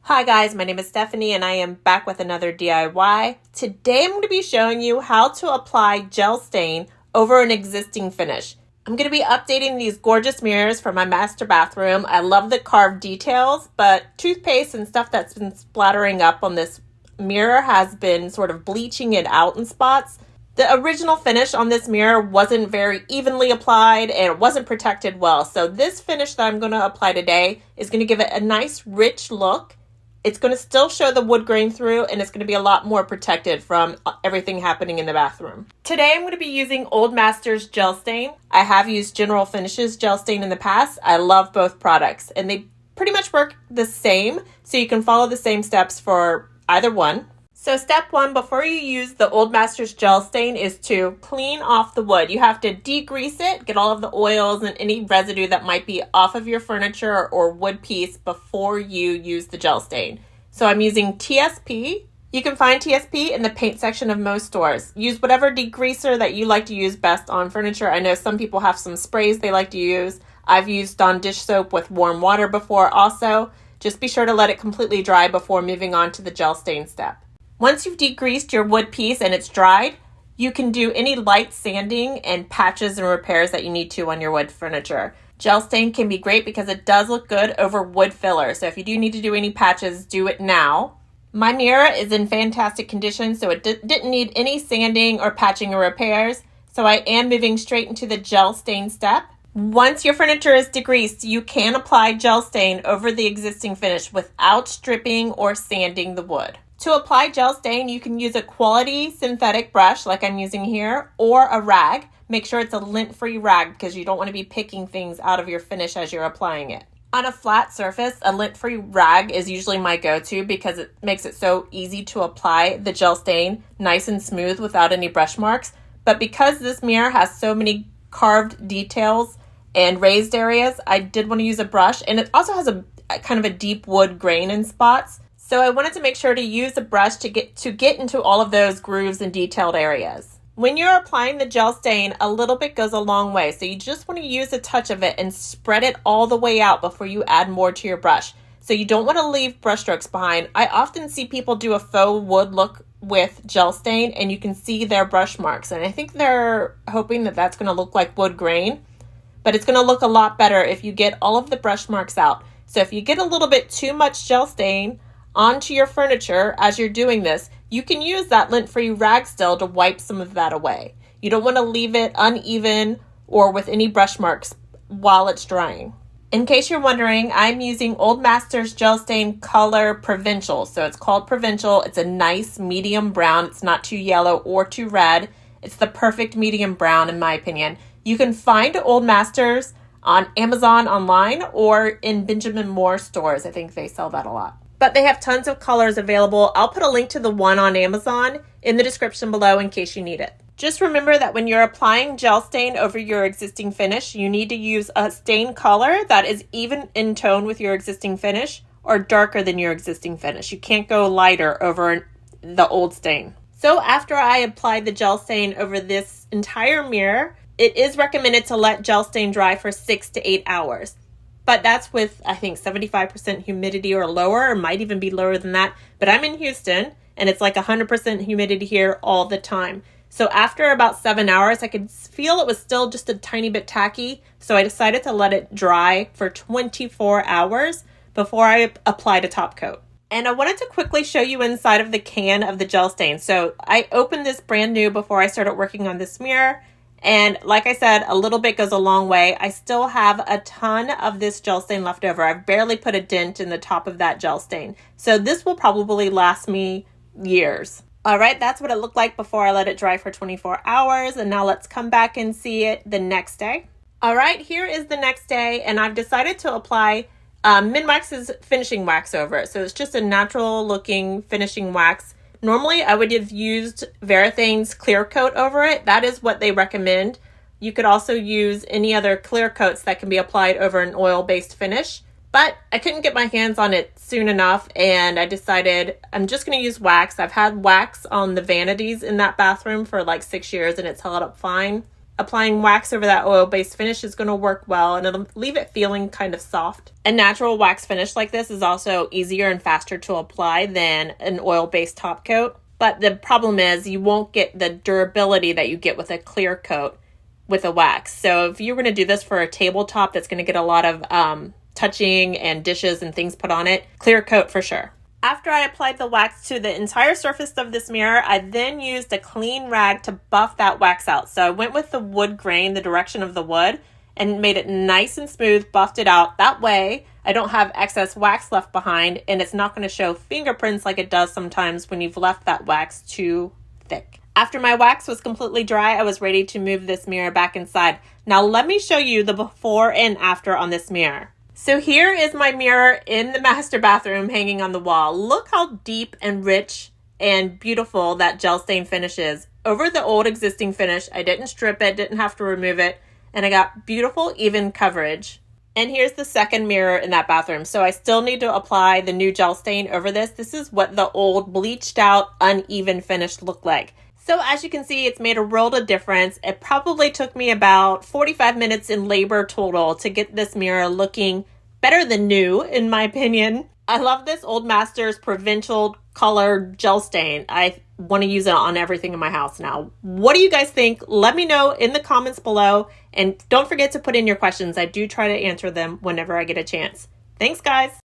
Hi guys, my name is Stephanie and I am back with another DIY. Today I'm going to be showing you how to apply gel stain over an existing finish. I'm going to be updating these gorgeous mirrors for my master bathroom. I love the carved details, but toothpaste and stuff that's been splattering up on this mirror has been sort of bleaching it out in spots. The original finish on this mirror wasn't very evenly applied and it wasn't protected well. So this finish that I'm going to apply today is going to give it a nice rich look. It's going to still show the wood grain through, and it's going to be a lot more protected from everything happening in the bathroom. Today I'm going to be using Old Masters Gel Stain. I have used General Finishes Gel Stain in the past. I love both products, and they pretty much work the same, so you can follow the same steps for either one. So step one, before you use the Old Masters Gel Stain, is to clean off the wood. You have to degrease it, get all of the oils and any residue that might be off of your furniture or wood piece before you use the gel stain. So I'm using TSP. You can find TSP in the paint section of most stores. Use whatever degreaser that you like to use best on furniture. I know some people have some sprays they like to use. I've used Dawn dish soap with warm water before also. Just be sure to let it completely dry before moving on to the gel stain step. Once you've degreased your wood piece and it's dried, you can do any light sanding and patches and repairs that you need to on your wood furniture. Gel stain can be great because it does look good over wood filler. So if you do need to do any patches, do it now. My mirror is in fantastic condition, so it didn't need any sanding or patching or repairs. So I am moving straight into the gel stain step. Once your furniture is degreased, you can apply gel stain over the existing finish without stripping or sanding the wood. To apply gel stain, you can use a quality synthetic brush like I'm using here, or a rag. Make sure it's a lint-free rag because you don't want to be picking things out of your finish as you're applying it. On a flat surface, a lint-free rag is usually my go-to because it makes it so easy to apply the gel stain nice and smooth without any brush marks. But because this mirror has so many carved details and raised areas, I did want to use a brush, and it also has a kind of a deep wood grain in spots. So I wanted to make sure to use a brush to get into all of those grooves and detailed areas. When you're applying the gel stain, a little bit goes a long way. So you just want to use a touch of it and spread it all the way out before you add more to your brush. So you don't want to leave brush strokes behind. I often see people do a faux wood look with gel stain and you can see their brush marks. And I think they're hoping that that's going to look like wood grain, but it's going to look a lot better if you get all of the brush marks out. So if you get a little bit too much gel stain onto your furniture as you're doing this, you can use that lint-free rag still to wipe some of that away. You don't want to leave it uneven or with any brush marks while it's drying. In case you're wondering, I'm using Old Masters Gel Stain Color Provincial. So it's called Provincial. It's a nice medium brown. It's not too yellow or too red. It's the perfect medium brown in my opinion. You can find Old Masters on Amazon online or in Benjamin Moore stores. I think they sell that a lot. But they have tons of colors available. I'll put a link to the one on Amazon in the description below in case you need it. Just remember that when you're applying gel stain over your existing finish, you need to use a stain color that is even in tone with your existing finish or darker than your existing finish. You can't go lighter over the old stain. So after I applied the gel stain over this entire mirror, it is recommended to let gel stain dry for 6 to 8 hours. But that's with, I think, 75% humidity or lower, or might even be lower than that. But I'm in Houston, and it's like 100% humidity here all the time. So after about 7 hours, I could feel it was still just a tiny bit tacky. So I decided to let it dry for 24 hours before I applied a top coat. And I wanted to quickly show you inside of the can of the gel stain. So I opened this brand new before I started working on this mirror. And like I said, a little bit goes a long way. I still have a ton of this gel stain left over. I've barely put a dent in the top of that gel stain. So this will probably last me years. All right, that's what it looked like before I let it dry for 24 hours. And now let's come back and see it the next day. All right, here is the next day. And I've decided to apply Minwax's finishing wax over it. So it's just a natural looking finishing wax. Normally, I would have used Varathane's clear coat over it. That is what they recommend. You could also use any other clear coats that can be applied over an oil-based finish. But I couldn't get my hands on it soon enough, and I decided I'm just going to use wax. I've had wax on the vanities in that bathroom for like 6 years, and it's held up fine. applying wax over that oil-based finish is going to work well, and it'll leave it feeling kind of soft. A natural wax finish like this is also easier and faster to apply than an oil-based top coat. But the problem is you won't get the durability that you get with a clear coat with a wax. So if you're going to do this for a tabletop that's going to get a lot of touching and dishes and things put on it, clear coat for sure. After I applied the wax to the entire surface of this mirror, I then used a clean rag to buff that wax out. So I went with the wood grain, the direction of the wood, and made it nice and smooth, buffed it out. That way, I don't have excess wax left behind, and it's not going to show fingerprints like it does sometimes when you've left that wax too thick. After my wax was completely dry, I was ready to move this mirror back inside. Now let me show you the before and after on this mirror. So here is my mirror in the master bathroom hanging on the wall. Look how deep and rich and beautiful that gel stain finish is. Over the old existing finish, I didn't strip it, didn't have to remove it, and I got beautiful even coverage. And here's the second mirror in that bathroom. So I still need to apply the new gel stain over this. This is what the old bleached out uneven finish looked like. So as you can see, it's made a world of difference. It probably took me about 45 minutes in labor total to get this mirror looking better than new, in my opinion. I love this Old Masters Provincial color gel stain. I want to use it on everything in my house now. What do you guys think? Let me know in the comments below. And don't forget to put in your questions. I do try to answer them whenever I get a chance. Thanks, guys.